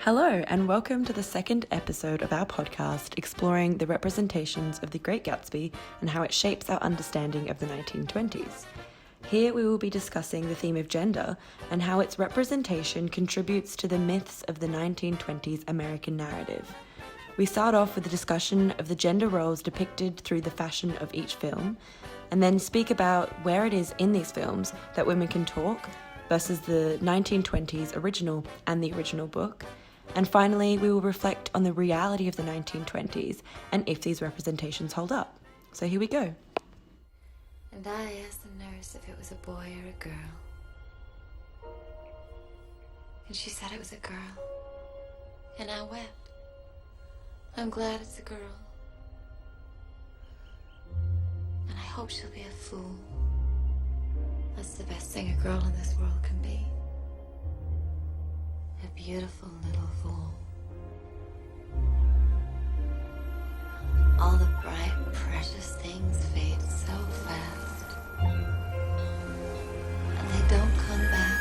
Hello, and welcome to the second episode of our podcast exploring the representations of the Great Gatsby and how it shapes our understanding of the 1920s. Here we will be discussing the theme of gender and how its representation contributes to the myths of the 1920s American narrative. We start off with a discussion of the gender roles depicted through the fashion of each film, and then speak about where it is in these films that women can talk versus the 1920s original and the original book. And finally, we will reflect on the reality of the 1920s and if these representations hold up. So here we go. And I asked the nurse if it was a boy or a girl. And she said it was a girl. And I wept. I'm glad it's a girl. And I hope she'll be a fool. That's the best thing a girl in this world can be. A beautiful little fool. All the bright, precious things fade so fast. And they don't come back.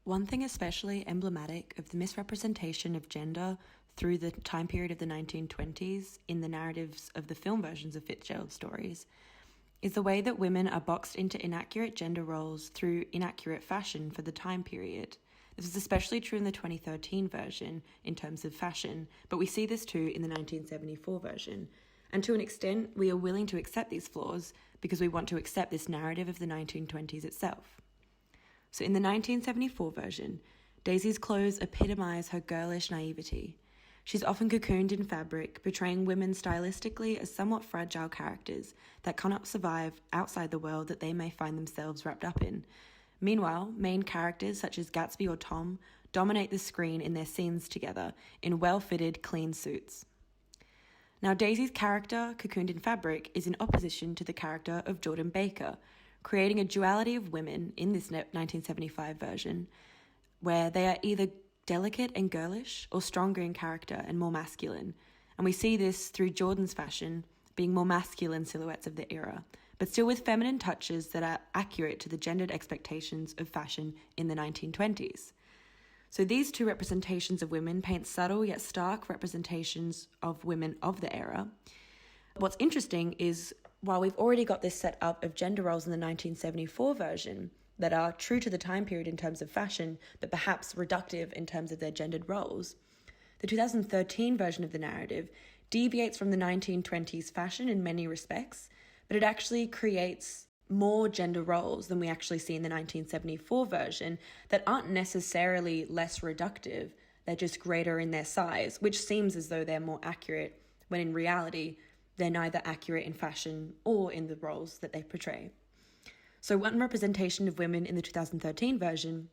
One thing especially emblematic of the misrepresentation of gender through the time period of the 1920s in the narratives of the film versions of Fitzgerald's stories is the way that women are boxed into inaccurate gender roles through inaccurate fashion for the time period. This is especially true in the 2013 version in terms of fashion, but we see this too in the 1974 version. And to an extent, we are willing to accept these flaws because we want to accept this narrative of the 1920s itself. So in the 1974 version, Daisy's clothes epitomise her girlish naivety. She's often cocooned in fabric, portraying women stylistically as somewhat fragile characters that cannot survive outside the world that they may find themselves wrapped up in. Meanwhile, main characters such as Gatsby or Tom dominate the screen in their scenes together in well-fitted, clean suits. Now, Daisy's character, cocooned in fabric, is in opposition to the character of Jordan Baker, creating a duality of women in this 1975 version, where they are either delicate and girlish or stronger in character and more masculine. And we see this through Jordan's fashion being more masculine silhouettes of the era, but still with feminine touches that are accurate to the gendered expectations of fashion in the 1920s. So these two representations of women paint subtle yet stark representations of women of the era. What's interesting is while we've already got this set up of gender roles in the 1974 version that are true to the time period in terms of fashion, but perhaps reductive in terms of their gendered roles, the 2013 version of the narrative deviates from the 1920s fashion in many respects, but it actually creates more gender roles than we actually see in the 1974 version that aren't necessarily less reductive, they're just greater in their size, which seems as though they're more accurate, when in reality, they're neither accurate in fashion or in the roles that they portray. So one representation of women in the 2013 version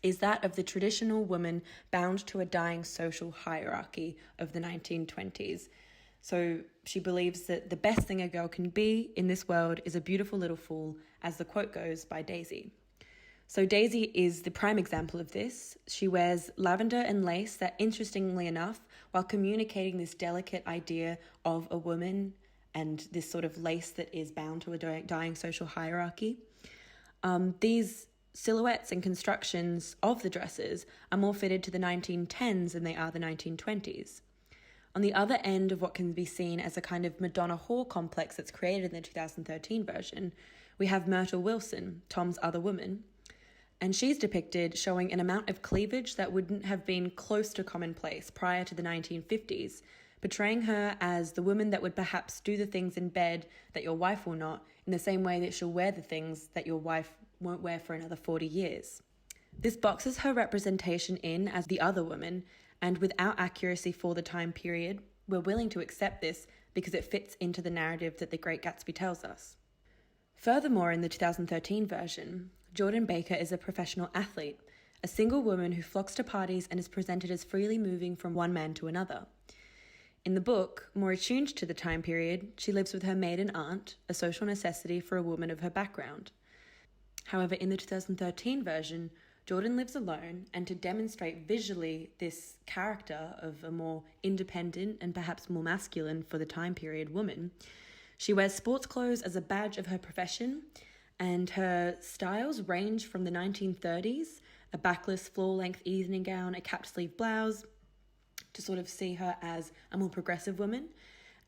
is that of the traditional woman bound to a dying social hierarchy of the 1920s. So she believes that the best thing a girl can be in this world is a beautiful little fool, as the quote goes by Daisy. So Daisy is the prime example of this. She wears lavender and lace that, interestingly enough, while communicating this delicate idea of a woman and this sort of lace that is bound to a dying social hierarchy, these silhouettes and constructions of the dresses are more fitted to the 1910s than they are the 1920s. On the other end of what can be seen as a kind of Madonna whore complex that's created in the 2013 version, we have Myrtle Wilson, Tom's other woman, and she's depicted showing an amount of cleavage that wouldn't have been close to commonplace prior to the 1950s, portraying her as the woman that would perhaps do the things in bed that your wife will not, in the same way that she'll wear the things that your wife won't wear for another 40 years. This boxes her representation in as the other woman, and without accuracy for the time period, we're willing to accept this because it fits into the narrative that The Great Gatsby tells us. Furthermore, in the 2013 version, Jordan Baker is a professional athlete, a single woman who flocks to parties and is presented as freely moving from one man to another. In the book, more attuned to the time period, she lives with her maid and aunt, a social necessity for a woman of her background. However, in the 2013 version, Jordan lives alone, and to demonstrate visually this character of a more independent and perhaps more masculine for the time period woman, she wears sports clothes as a badge of her profession, and her styles range from the 1930s, a backless floor-length evening gown, a capped sleeve blouse, to sort of see her as a more progressive woman.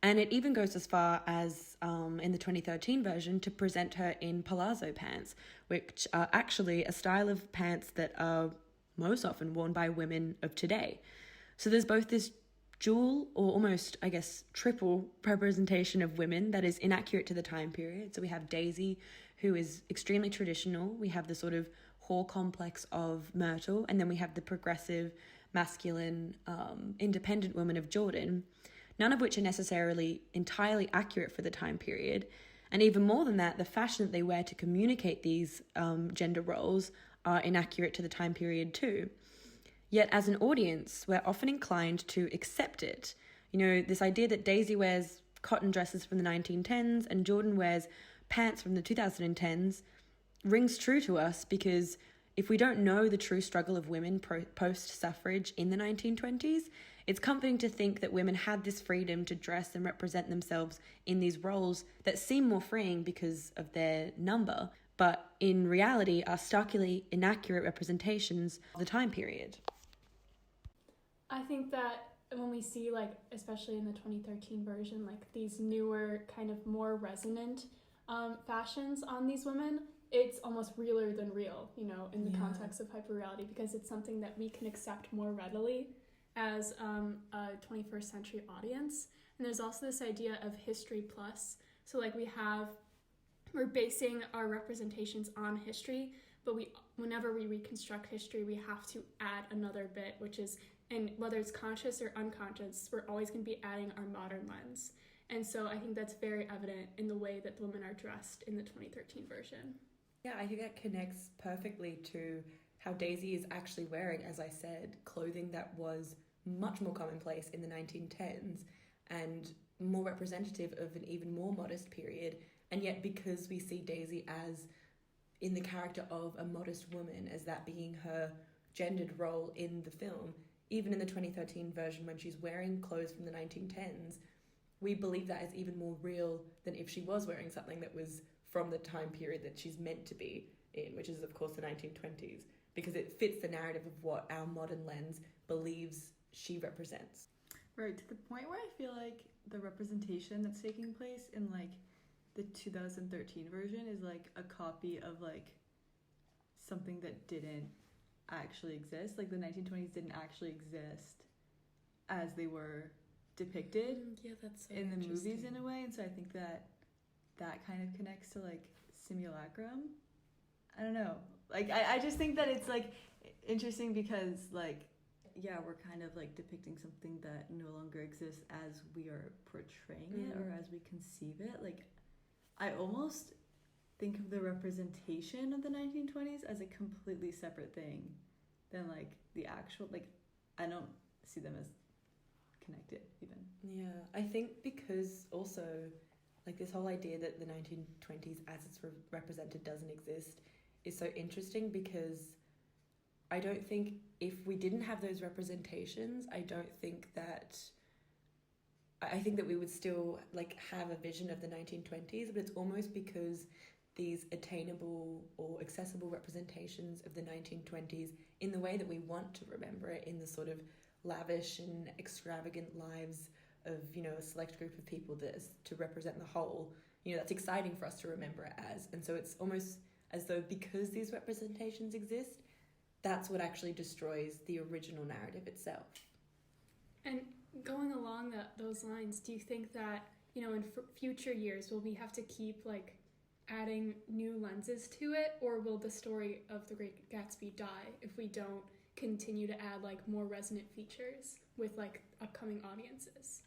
And it even goes as far as, in the 2013 version, to present her in palazzo pants, which are actually a style of pants that are most often worn by women of today. So there's both this dual, or almost, I guess, triple representation of women that is inaccurate to the time period. So we have Daisy, who is extremely traditional. We have the sort of whore complex of Myrtle, and then we have the progressive, masculine, independent woman of Jordan, none of which are necessarily entirely accurate for the time period. And even more than that, the fashion that they wear to communicate these gender roles are inaccurate to the time period too. Yet as an audience, we're often inclined to accept it. You know, this idea that Daisy wears cotton dresses from the 1910s and Jordan wears pants from the 2010s rings true to us, because if we don't know the true struggle of women post-suffrage in the 1920s, it's comforting to think that women had this freedom to dress and represent themselves in these roles that seem more freeing because of their number, but in reality are starkly inaccurate representations of the time period. I think that when we see, like, especially in the 2013 version, like these newer kind of more resonant fashions on these women, it's almost realer than real, you know, in the context of hyperreality, because it's something that we can accept more readily as a 21st century audience. And there's also this idea of history plus. So like we're basing our representations on history, but whenever we reconstruct history, we have to add another bit, which is, and whether it's conscious or unconscious, we're always going to be adding our modern lens. And so I think that's very evident in the way that the women are dressed in the 2013 version. Yeah, I think that connects perfectly to how Daisy is actually wearing, as I said, clothing that was much more commonplace in the 1910s and more representative of an even more modest period. And yet, because we see Daisy as in the character of a modest woman, as that being her gendered role in the film, even in the 2013 version when she's wearing clothes from the 1910s, we believe that is even more real than if she was wearing something that was from the time period that she's meant to be in, which is, of course, the 1920s, because it fits the narrative of what our modern lens believes she represents. Right, to the point where I feel like the representation that's taking place in, like, the 2013 version is, like, a copy of, like, something that didn't actually exist. Like, the 1920s didn't actually exist as they were depicted That's so in the movies in a way. And so I think that kind of connects to, like, simulacrum. I don't know. Like, I just think that it's, like, interesting because, like, yeah, we're kind of, like, depicting something that no longer exists as we are portraying it or as we conceive it. Like, I almost think of the representation of the 1920s as a completely separate thing than, like, the actual, like, I don't see them as connected even. Yeah, I think because also, like, this whole idea that the 1920s as it's represented doesn't exist is so interesting, because I don't think if we didn't have those representations, I think that we would still, like, have a vision of the 1920s, but it's almost because these attainable or accessible representations of the 1920s in the way that we want to remember it, in the sort of lavish and extravagant lives of, you know, a select group of people that is to represent the whole, you know, that's exciting for us to remember it as. And so it's almost as though because these representations exist, that's what actually destroys the original narrative itself. And going along those lines, do you think that, you know, in future years, will we have to keep, like, adding new lenses to it, or will the story of The Great Gatsby die if we don't continue to add, like, more resonant features with, like, upcoming audiences?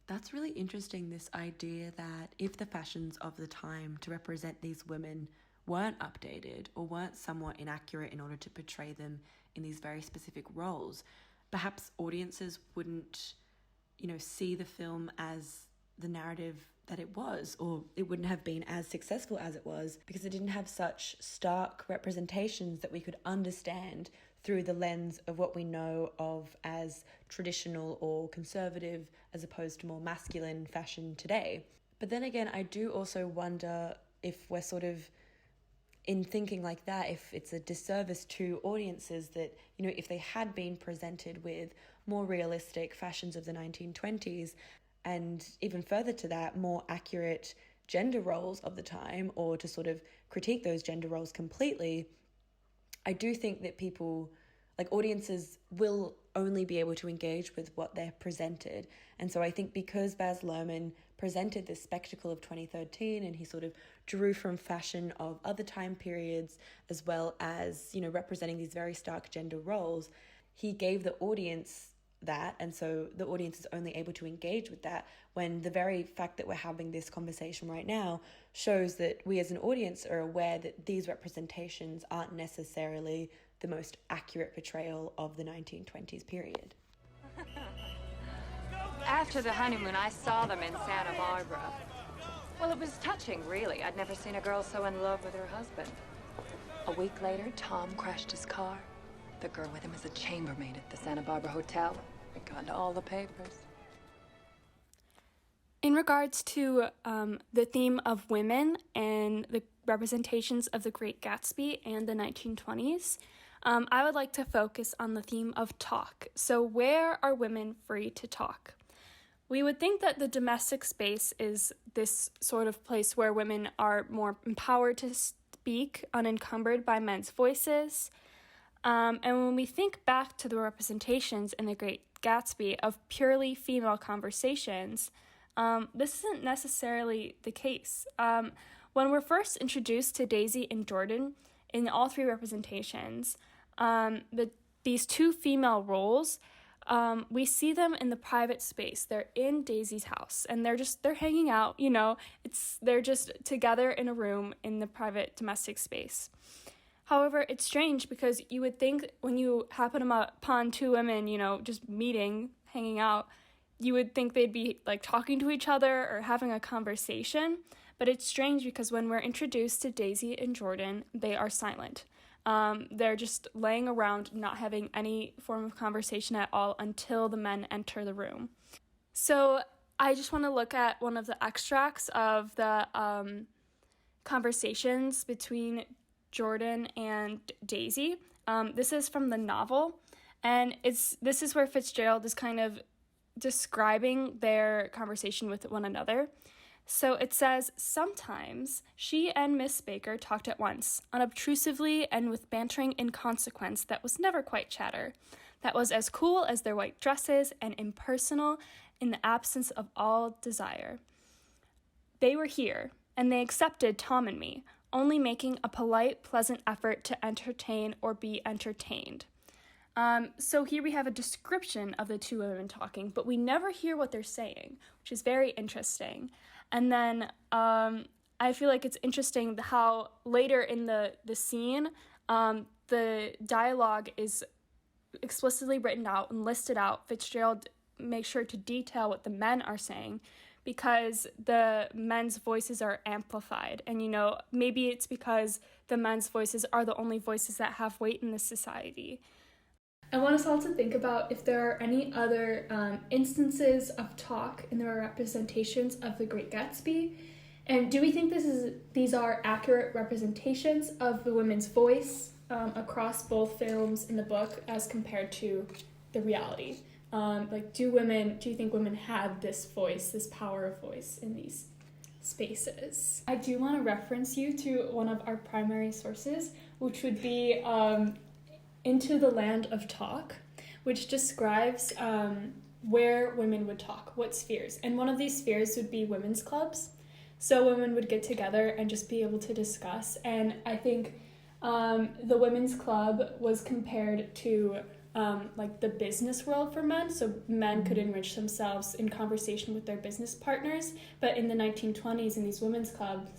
That's really interesting, this idea that if the fashions of the time to represent these women weren't updated or weren't somewhat inaccurate in order to portray them in these very specific roles, perhaps audiences wouldn't, you know, see the film as the narrative that it was, or it wouldn't have been as successful as it was, because it didn't have such stark representations that we could understand through the lens of what we know of as traditional or conservative, as opposed to more masculine fashion today. But then again, I do also wonder if we're sort of, in thinking like that, if it's a disservice to audiences that, you know, if they had been presented with more realistic fashions of the 1920s, and even further to that, more accurate gender roles of the time, or to sort of critique those gender roles completely, I do think that people, like audiences, will only be able to engage with what they're presented. And so I think because Baz Luhrmann presented this spectacle of 2013, and he sort of drew from fashion of other time periods, as well as, you know, representing these very stark gender roles, he gave the audience that, and so the audience is only able to engage with that, when the very fact that we're having this conversation right now shows that we as an audience are aware that these representations aren't necessarily the most accurate portrayal of the 1920s period. After the honeymoon, I saw them in Santa Barbara. Well, it was touching, really. I'd never seen a girl so in love with her husband. A week later, Tom crashed his car. The girl with him was a chambermaid at the Santa Barbara Hotel. It got into all the papers. In regards to the theme of women and the representations of the Great Gatsby and the 1920s, I would like to focus on the theme of talk. So where are women free to talk? We would think that the domestic space is this sort of place where women are more empowered to speak, unencumbered by men's voices. And when we think back to the representations in The Great Gatsby of purely female conversations, this isn't necessarily the case. When we're first introduced to Daisy and Jordan in all three representations, these two female roles, we see them in the private space. They're in Daisy's house, and they're hanging out, you know, they're just together in a room in the private domestic space. However, it's strange because you would think when you happen upon two women, you know, just meeting, hanging out, you would think they'd be like talking to each other or having a conversation. But it's strange because when we're introduced to Daisy and Jordan, they are silent. They're just laying around, not having any form of conversation at all until the men enter the room. So I just want to look at one of the extracts of the conversations between Jordan and Daisy. This is from the novel, and this is where Fitzgerald is kind of describing their conversation with one another. So it says, sometimes she and Miss Baker talked at once, unobtrusively and with bantering inconsequence that was never quite chatter, that was as cool as their white dresses and impersonal in the absence of all desire. They were here, and they accepted Tom and me, only making a polite, pleasant effort to entertain or be entertained. So here we have a description of the two women talking, but we never hear what they're saying, which is very interesting. And then I feel like it's interesting how later in the scene, the dialogue is explicitly written out and listed out. Fitzgerald makes sure to detail what the men are saying because the men's voices are amplified. And, you know, maybe it's because the men's voices are the only voices that have weight in this society. I want us all to think about if there are any other instances of talk in the representations of The Great Gatsby, and do we think these are accurate representations of the women's voice across both films and the book as compared to the reality? Do you think women had this voice, this power of voice in these spaces? I do want to reference you to one of our primary sources, which would be Into the Land of Talk, which describes where women would talk, what spheres. And one of these spheres would be women's clubs. So women would get together and just be able to discuss. And I think the women's club was compared to the business world for men. So men could enrich themselves in conversation with their business partners. But in the 1920s, in these women's clubs,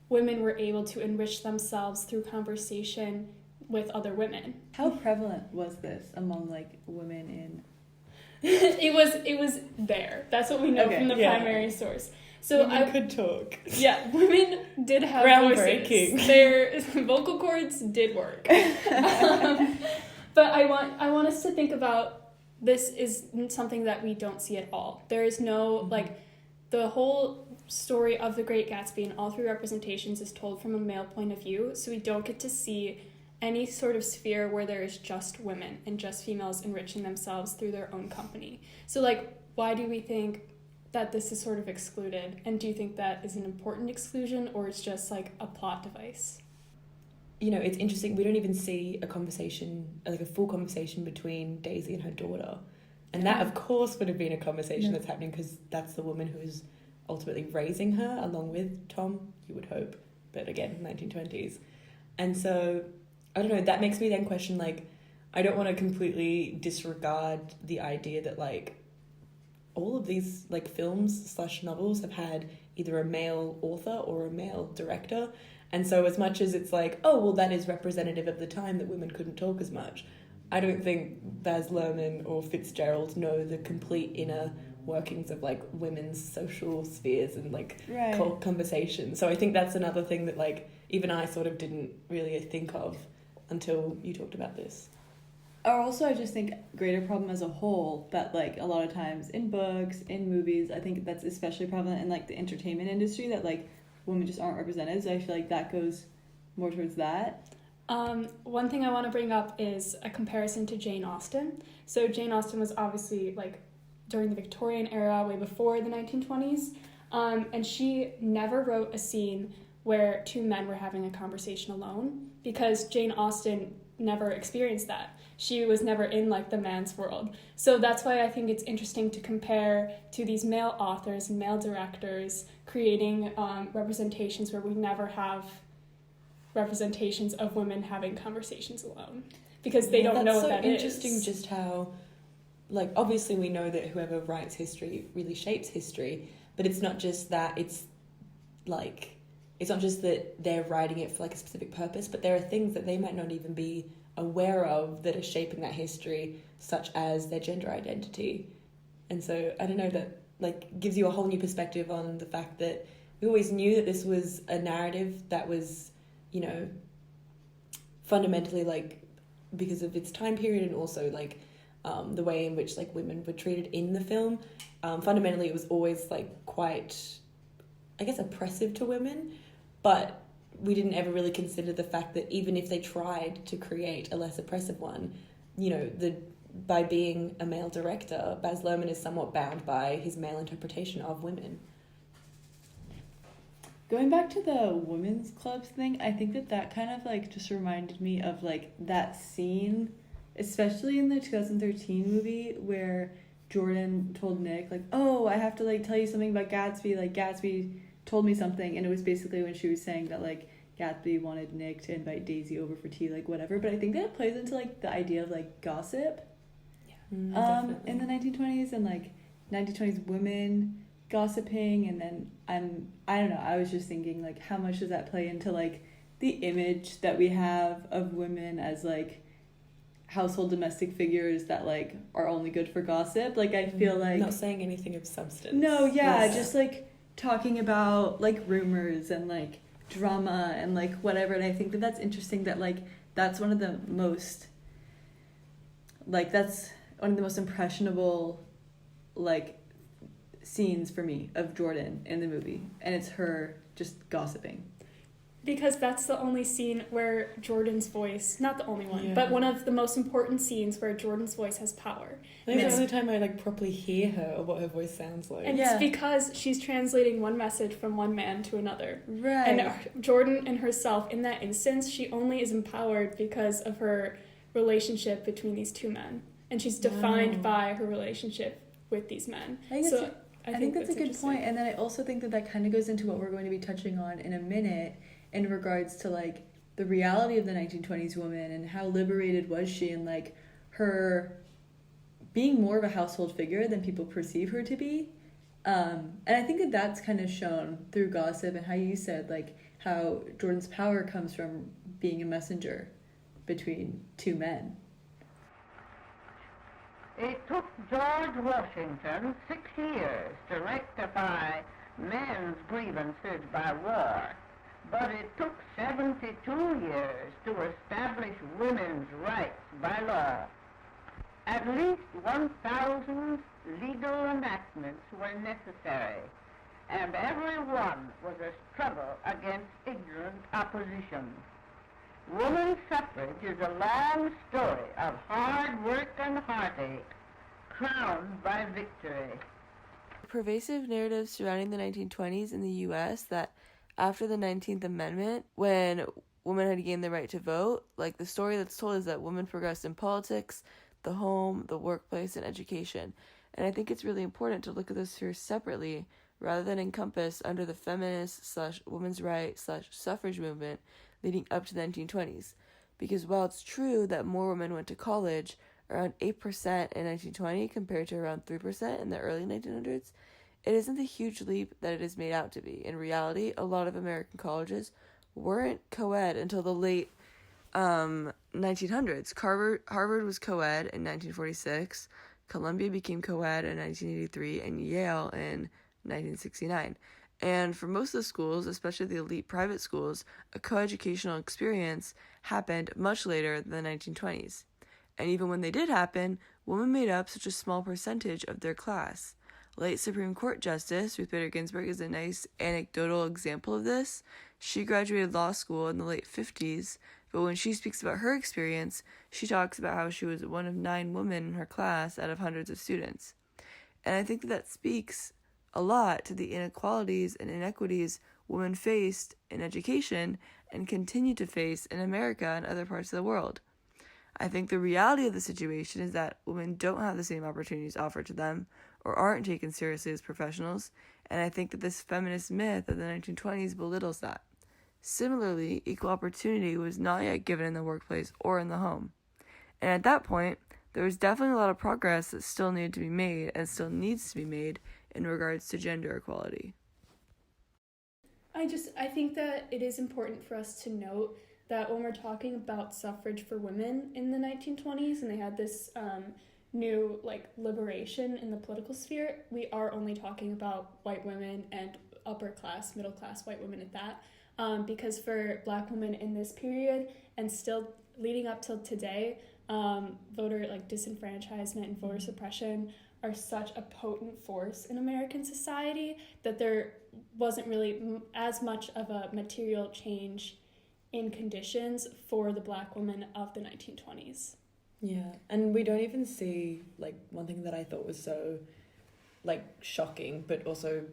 women were able to enrich themselves through conversation with other women. How prevalent was this among women in It was there. That's what we know from the primary source. So women could talk. Yeah, women did have groundbreaking voices. Their vocal cords did work. But I want us to think about this is something that we don't see at all. There is no like the whole story of the Great Gatsby and all three representations is told from a male point of view, so we don't get to see any sort of sphere where there is just women and just females enriching themselves through their own company. So like, why do we think that this is sort of excluded? And do you think that is an important exclusion, or it's just like a plot device? You know, it's interesting. We don't even see a conversation, like a full conversation between Daisy and her daughter. And that, of course, would have been a conversation that's happening because that's the woman who is ultimately raising her along with Tom, you would hope. But again, 1920s. And so, I don't know, that makes me then question, like, I don't want to completely disregard the idea that, like, all of these, like, films / novels have had either a male author or a male director. And so as much as it's like, oh, well, that is representative of the time that women couldn't talk as much, I don't think Baz Luhrmann or Fitzgeralds know the complete inner workings of, like, women's social spheres and, like, conversation. So I think that's another thing that, like, even I sort of didn't really think of until you talked about this. Or also, I just think greater problem as a whole, that, like, a lot of times in books, in movies, I think that's especially prevalent in, like, the entertainment industry, that, like, women just aren't represented. So I feel like that goes more towards that. One thing I want to bring up is a comparison to Jane Austen. So Jane Austen was obviously, like, during the Victorian era, way before the 1920s, and she never wrote a scene where two men were having a conversation alone, because Jane Austen never experienced that. She was never in, like, the man's world. So that's why I think it's interesting to compare to these male authors and male directors creating representations where we never have representations of women having conversations alone, because they don't know what that is. That's so interesting, just how, like, obviously we know that whoever writes history really shapes history, but it's not just that, it's not just that they're writing it for, like, a specific purpose, but there are things that they might not even be aware of that are shaping that history, such as their gender identity. And so I don't know, that, like, gives you a whole new perspective on the fact that we always knew that this was a narrative that was, you know, fundamentally, like, because of its time period and also, like, the way in which, like, women were treated in the film, fundamentally it was always, like, quite, I guess, oppressive to women, but we didn't ever really consider the fact that even if they tried to create a less oppressive one, you know, by being a male director, Baz Luhrmann is somewhat bound by his male interpretation of women. Going back to the women's clubs thing, I think that kind of, like, just reminded me of, like, that scene, especially in the 2013 movie, where Jordan told Nick, like, oh, I have to, like, tell you something about Gatsby, like, Gatsby told me something, and it was basically when she was saying that, like, Gatsby wanted Nick to invite Daisy over for tea, like, whatever. But I think that plays into, like, the idea of, like, gossip in the 1920s, and, like, 1920s women gossiping. And then I don't know, I was just thinking, like, how much does that play into, like, the image that we have of women as, like, household domestic figures that, like, are only good for gossip. Like, I feel like not saying anything of substance. No, just, like, talking about, like, rumors and, like, drama and, like, whatever. And I think that's interesting, that, like, that's one of the most, like, that's one of the most impressionable, like, scenes for me of Jordan in the movie, and it's her just gossiping. Because that's the only scene where Jordan's voice, not the only one, but one of the most important scenes where Jordan's voice has power. I think it's the only time I, like, properly hear her or what her voice sounds like. And it's because she's translating one message from one man to another. Right. And Jordan and herself, in that instance, she only is empowered because of her relationship between these two men. And she's defined by her relationship with these men. I think that's a good point. And then I also think that kind of goes into what we're going to be touching on in a minute, in regards to, like, the reality of the 1920s woman and how liberated was she, and, like, her being more of a household figure than people perceive her to be. And I think that's kind of shown through gossip, and how you said, like, how Jordan's power comes from being a messenger between two men. It took George Washington 6 years to rectify men's grievances by war, but it took 72 years to establish women's rights by law. At least 1,000 legal enactments were necessary, and every one was a struggle against ignorant opposition. Women's suffrage is a long story of hard work and heartache, crowned by victory. Pervasive narrative surrounding the 1920s in the U.S. that after the 19th Amendment, when women had gained the right to vote, like the story that's told is that women progressed in politics, the home, the workplace, and education. And I think it's really important to look at those spheres separately rather than encompassed under the feminist/women's right/suffrage movement leading up to the 1920s. Because while it's true that more women went to college, around 8% in 1920 compared to around 3% in the early 1900s, it isn't the huge leap that it is made out to be. In reality, a lot of American colleges weren't co-ed until the late 1900s. Harvard was co-ed in 1946, Columbia became co-ed in 1983, and Yale in 1969. And for most of the schools, especially the elite private schools, a coeducational experience happened much later than the 1920s. And even when they did happen, women made up such a small percentage of their class. Late Supreme Court Justice Ruth Bader Ginsburg is a nice anecdotal example of this. She graduated law school in the late 50s, but when she speaks about her experience, she talks about how she was one of 9 women in her class out of hundreds of students. And I think that speaks a lot to the inequalities and inequities women faced in education and continue to face in America and other parts of the world. I think the reality of the situation is that women don't have the same opportunities offered to them or aren't taken seriously as professionals, and I think that this feminist myth of the 1920s belittles that. Similarly, equal opportunity was not yet given in the workplace or in the home. And at that point, there was definitely a lot of progress that still needed to be made and still needs to be made in regards to gender equality. I think that it is important for us to note that when we're talking about suffrage for women in the 1920s and they had this new liberation in the political sphere, we are only talking about white women and upper class, middle class white women at that, because for Black women in this period and still leading up till today, voter disenfranchisement and voter suppression are such a potent force in American society that there wasn't really as much of a material change in conditions for the Black women of the 1920s. Yeah, and we don't even see, one thing that I thought was so, shocking, but also,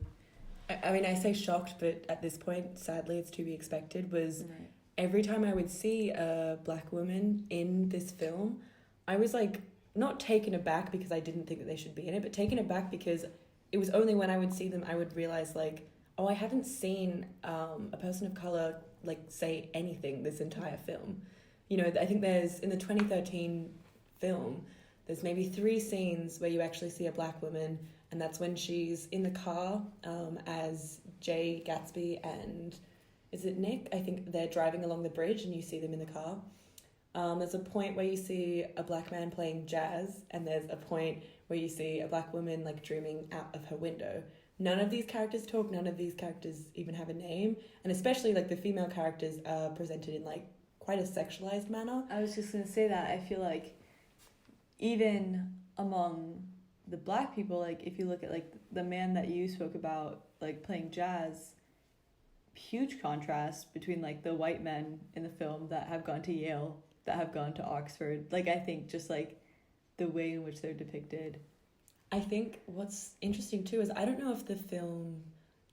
I mean, I say shocked, but at this point, sadly, it's to be expected, was every time I would see a Black woman in this film, I was, not taken aback because I didn't think that they should be in it, but taken aback because it was only when I would see them I would realize, I hadn't seen a person of color, say anything this entire film. You know, I think there's, in the 2013 film, there's maybe 3 scenes where you actually see a Black woman, and that's when she's in the car as Jay Gatsby and, is it Nick? I think they're driving along the bridge and you see them in the car. There's a point where you see a Black man playing jazz, and there's a point where you see a Black woman dreaming out of her window. None of these characters talk, none of these characters even have a name, and especially the female characters are presented in quite a sexualized manner. I was just going to say that. I feel even among the Black people, if you look at the man that you spoke about playing jazz, huge contrast between the white men in the film that have gone to Yale, that have gone to Oxford. I think just the way in which they're depicted. I think what's interesting too is I don't know if the film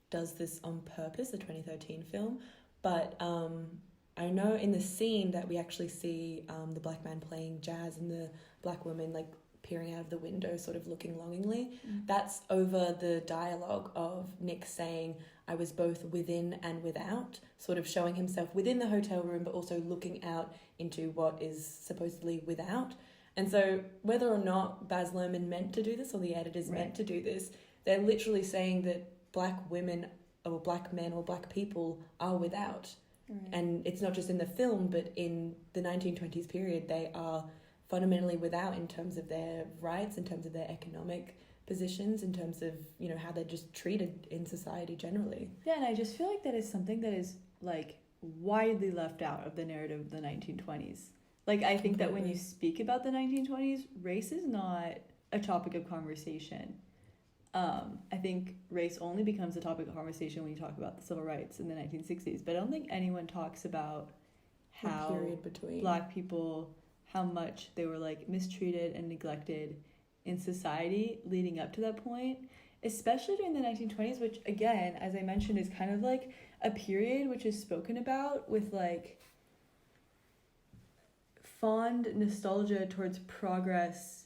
does this on purpose, the 2013 film, but I know in the scene that we actually see the Black man playing jazz and the Black woman peering out of the window, sort of looking longingly. That's over the dialogue of Nick saying, I was both within and without, sort of showing himself within the hotel room, but also looking out into what is supposedly without. And so whether or not Baz Luhrmann meant to do this or the editors meant to do this, they're literally saying that Black women or Black men or Black people are without. And it's not just in the film, but in the 1920s period, they are fundamentally without in terms of their rights, in terms of their economic positions, in terms of, you know, how they're just treated in society generally. Yeah, and I just feel like that is something that is, like, widely left out of the narrative of the 1920s. Like, I think that when you speak about the 1920s, race is not a topic of conversation. I think race only becomes a topic of conversation when you talk about the civil rights in the 1960s, but I don't think anyone talks about how period between Black people, how much they were, like, mistreated and neglected in society leading up to that point, especially during the 1920s, which, again, as I mentioned, is kind of like a period which is spoken about with, like, fond nostalgia towards progress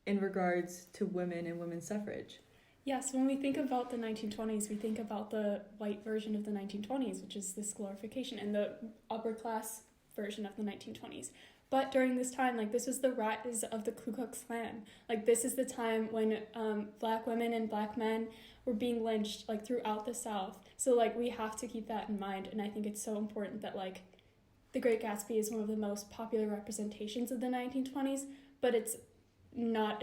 in regards to women and women's suffrage. Yes, when we think about the 1920s, we think about the white version of the 1920s, which is this glorification, and the upper class version of the 1920s. But during this time, like, this was the rise of the Ku Klux Klan. Like, this is the time when Black women and Black men were being lynched, like, throughout the South. So, like, we have to keep that in mind, and I think it's so important that, like, The Great Gatsby is one of the most popular representations of the 1920s, but it's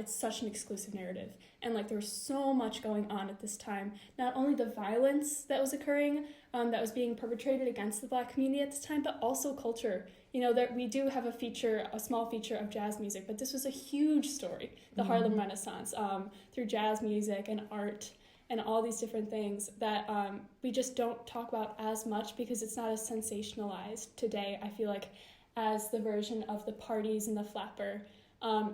such an exclusive narrative. And, like, there was so much going on at this time. Not only the violence that was occurring, that was being perpetrated against the Black community at this time, but also culture. You know, that we do have a small feature of jazz music, but this was a huge story, the Harlem Renaissance, through jazz music and art and all these different things that we just don't talk about as much because it's not as sensationalized today, I feel like, as the version of the parties and the flapper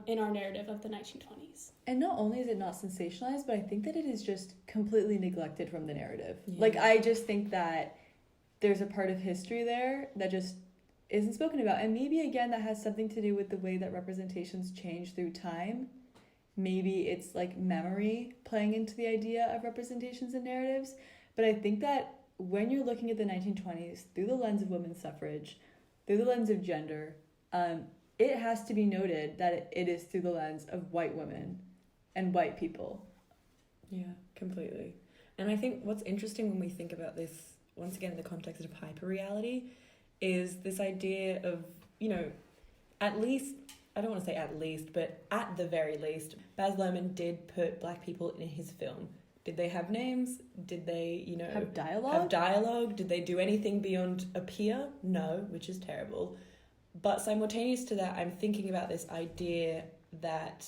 in our narrative of the 1920s. And not only is it not sensationalized, but I think that it is just completely neglected from the narrative. Yeah. Like, I just think that there's a part of history there that just isn't spoken about. And maybe, again, that has something to do with the way that representations change through time. Maybe it's, like, memory playing into the idea of representations and narratives. But I think that when you're looking at the 1920s through the lens of women's suffrage, through the lens of gender, it has to be noted that it is through the lens of white women and white people. Yeah, completely. And I think what's interesting when we think about this, once again, in the context of hyperreality, is this idea of, you know, at least, I don't want to say at least, but at the very least, Baz Luhrmann did put Black people in his film. Did they have names? Did they, you know... Have dialogue? Have dialogue? Did they do anything beyond appear? No, which is terrible. But simultaneous to that, I'm thinking about this idea that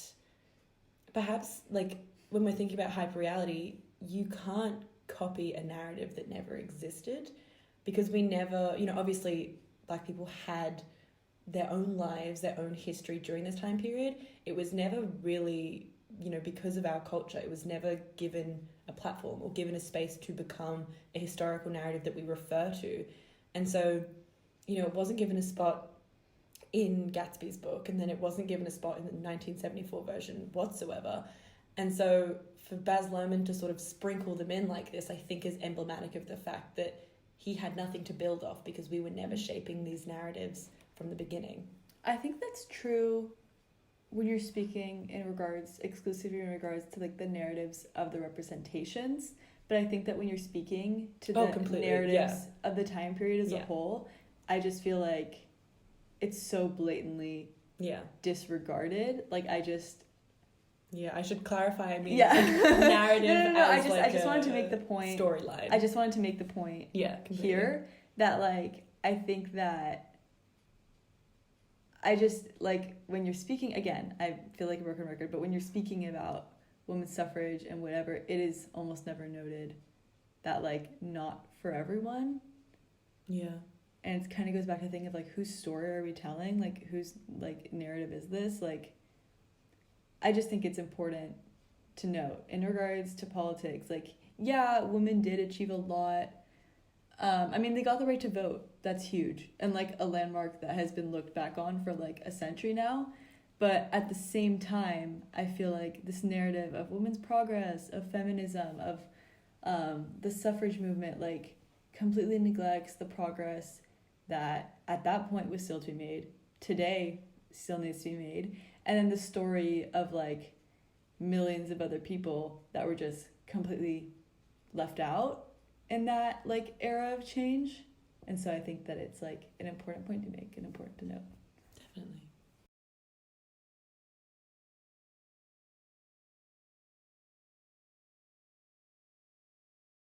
perhaps, like, when we're thinking about hyperreality, you can't copy a narrative that never existed, because we never, you know, obviously Black people had their own lives, their own history during this time period. It was never really, you know, because of our culture, it was never given a platform or given a space to become a historical narrative that we refer to. And so, you know, it wasn't given a spot in Gatsby's book, and then it wasn't given a spot in the 1974 version whatsoever. And so for Baz Luhrmann to sort of sprinkle them in like this, I think is emblematic of the fact that he had nothing to build off, because we were never shaping these narratives from the beginning. I think that's true when you're speaking exclusively in regards to, like, the narratives of the representations. But I think that when you're speaking to the narratives of the time period as a whole, I just feel like it's so blatantly disregarded. Like, I should clarify. I mean, narrative. No. I just wanted to make the point. Storyline. I just wanted to make the point. Here that, like, I think that I just, like, when you're speaking, again, I feel like a broken record, but when you're speaking about women's suffrage and whatever, it is almost never noted that, like, not for everyone. Yeah. And it kind of goes back to think of, like, whose story are we telling? Like, whose, like, narrative is this? Like, I just think it's important to note in regards to politics. Like, yeah, women did achieve a lot. I mean, they got the right to vote. That's huge. And, like, a landmark that has been looked back on for, like, a century now. But at the same time, I feel like this narrative of women's progress, of feminism, of the suffrage movement, like, completely neglects the progress that at that point was still to be made, today still needs to be made, and then the story of, like, millions of other people that were just completely left out in that, like, era of change. And so I think that it's, like, an important point to make and important to note. Definitely.